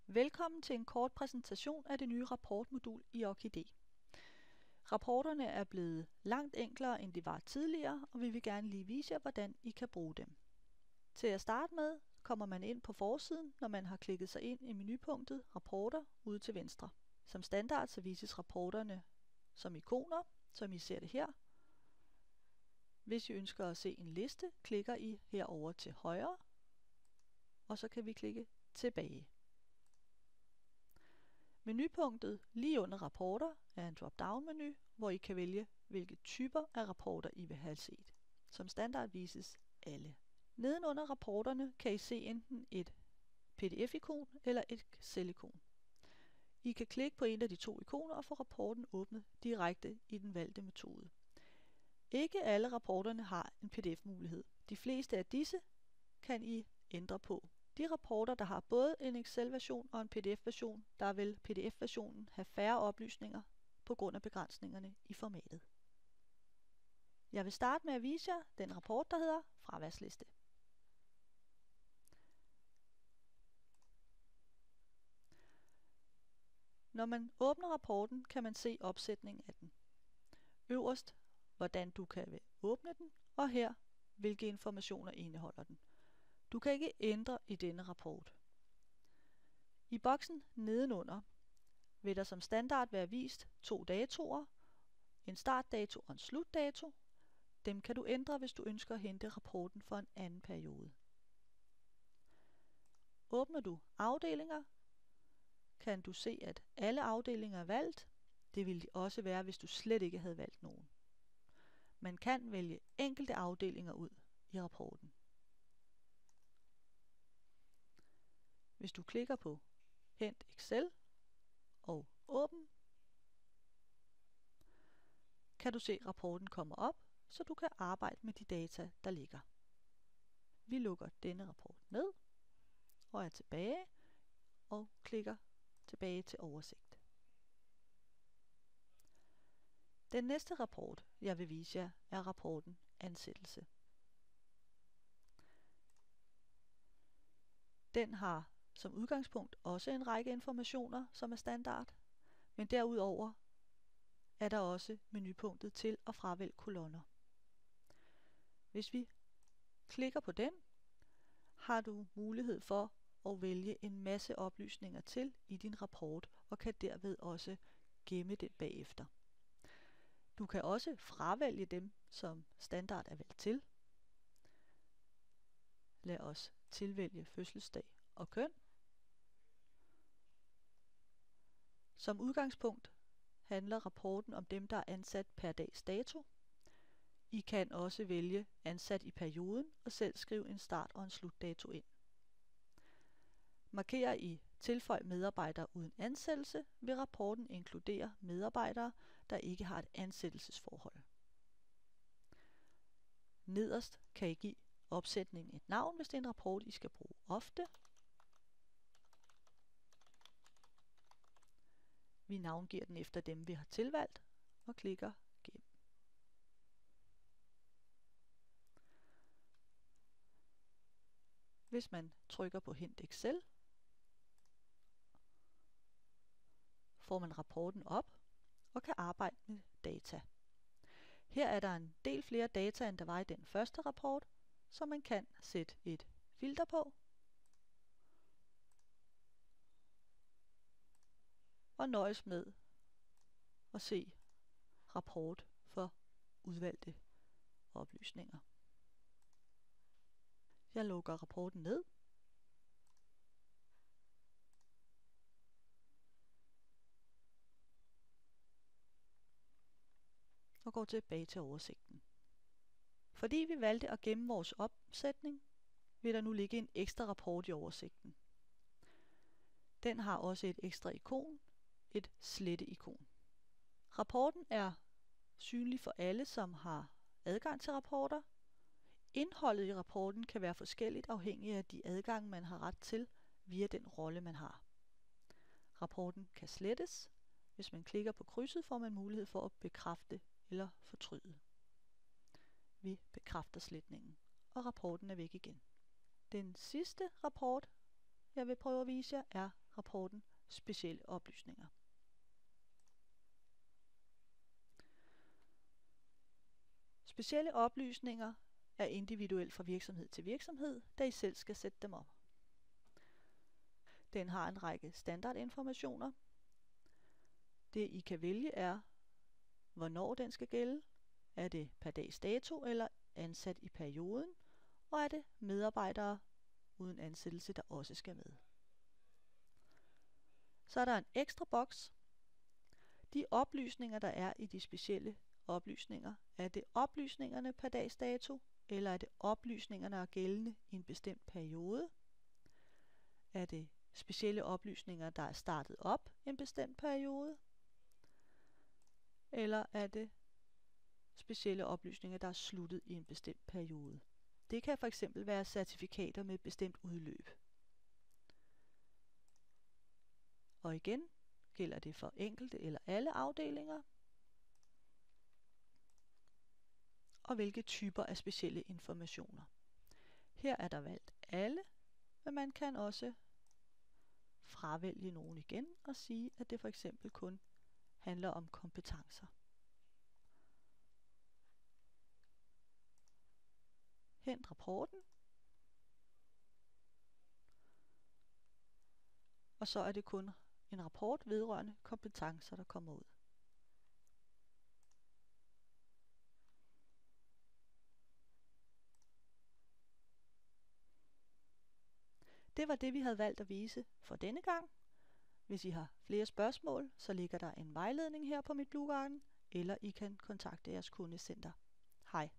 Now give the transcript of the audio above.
Velkommen til en kort præsentation af det nye rapportmodul i Orchidé. Rapporterne er blevet langt enklere end de var tidligere, og vi vil gerne lige vise jer, hvordan I kan bruge dem. Til at starte med kommer man ind på forsiden, når man har klikket sig ind i menupunktet Rapporter ude til venstre. Som standard så vises rapporterne som ikoner, som I ser det her. Hvis I ønsker at se en liste, klikker I herover til højre, og så kan vi klikke tilbage. Menupunktet lige under rapporter er en drop-down menu, hvor I kan vælge, hvilke typer af rapporter I vil have set. Som standard vises alle. Nedenunder rapporterne kan I se enten et PDF-ikon eller et Excel-ikon. I kan klikke på en af de to ikoner og få rapporten åbnet direkte i den valgte metode. Ikke alle rapporterne har en PDF-mulighed. De fleste af disse kan I ændre på. De rapporter, der har både en Excel-version og en PDF-version, der vil PDF-versionen have færre oplysninger på grund af begrænsningerne i formatet. Jeg vil starte med at vise jer den rapport, der hedder fraværsliste. Når man åbner rapporten, kan man se opsætningen af den. Øverst, hvordan du kan åbne den, og her, hvilke informationer indeholder den. Du kan ikke ændre i denne rapport. I boksen nedenunder vil der som standard være vist to datoer, en startdato og en slutdato. Dem kan du ændre, hvis du ønsker at hente rapporten for en anden periode. Åbner du afdelinger, kan du se, at alle afdelinger er valgt. Det vil de også være, hvis du slet ikke havde valgt nogen. Man kan vælge enkelte afdelinger ud i rapporten. Hvis du klikker på Hent Excel og Åbn, kan du se, at rapporten kommer op, så du kan arbejde med de data, der ligger. Vi lukker denne rapport ned og er tilbage og klikker tilbage til oversigt. Den næste rapport, jeg vil vise jer, er rapporten Ansættelse. Den har som udgangspunkt også en række informationer, som er standard, men derudover er der også menupunktet til at fravælge kolonner. Hvis vi klikker på den, har du mulighed for at vælge en masse oplysninger til i din rapport, og kan derved også gemme den bagefter. Du kan også fravælge dem, som standard er valgt til. Lad os tilvælge fødselsdag og køn. Som udgangspunkt handler rapporten om dem, der er ansat per dags dato. I kan også vælge ansat i perioden og selv skrive en start- og en slutdato ind. Markerer I tilføj medarbejdere uden ansættelse, vil rapporten inkludere medarbejdere, der ikke har et ansættelsesforhold. Nederst kan I give opsætningen et navn, hvis det er en rapport, I skal bruge ofte. Vi navngiver den efter dem, vi har tilvalgt, og klikker Gem. Hvis man trykker på Hent Excel, får man rapporten op og kan arbejde med data. Her er der en del flere data, end der var i den første rapport, så man kan sætte et filter på og nøjes med at se rapport for udvalgte oplysninger. Jeg lukker rapporten ned. Og går tilbage til oversigten. Fordi vi valgte at gemme vores opsætning, vil der nu ligge en ekstra rapport i oversigten. Den har også et ekstra ikon, et slette-ikon. Rapporten er synlig for alle, som har adgang til rapporter. Indholdet i rapporten kan være forskelligt afhængig af de adgange, man har ret til via den rolle, man har. Rapporten kan slettes. Hvis man klikker på krydset, får man mulighed for at bekræfte eller fortryde. Vi bekræfter sletningen, og rapporten er væk igen. Den sidste rapport, jeg vil prøve at vise jer, er rapporten specielle oplysninger. Specielle oplysninger er individuelt fra virksomhed til virksomhed, da I selv skal sætte dem op. Den har en række standardinformationer. Det I kan vælge er, hvornår den skal gælde, er det per dags dato eller ansat i perioden, og er det medarbejdere uden ansættelse, der også skal med. Så er der en ekstra boks. De oplysninger, der er i de specielle oplysninger, er det oplysningerne per dags dato, eller er det oplysningerne, der er gældende i en bestemt periode? Er det specielle oplysninger, der er startet op i en bestemt periode? Eller er det specielle oplysninger, der er sluttet i en bestemt periode? Det kan for eksempel være certifikater med et bestemt udløb. Og igen gælder det for enkelte eller alle afdelinger. Og hvilke typer af specielle informationer. Her er der valgt alle, men man kan også fravælge nogen igen og sige, at det for eksempel kun handler om kompetencer. Hent rapporten. Og så er det kun en rapport vedrørende kompetencer, der kommer ud. Det var det, vi havde valgt at vise for denne gang. Hvis I har flere spørgsmål, så ligger der en vejledning her på Mit Bluegarden, eller I kan kontakte jeres kundecenter. Hej.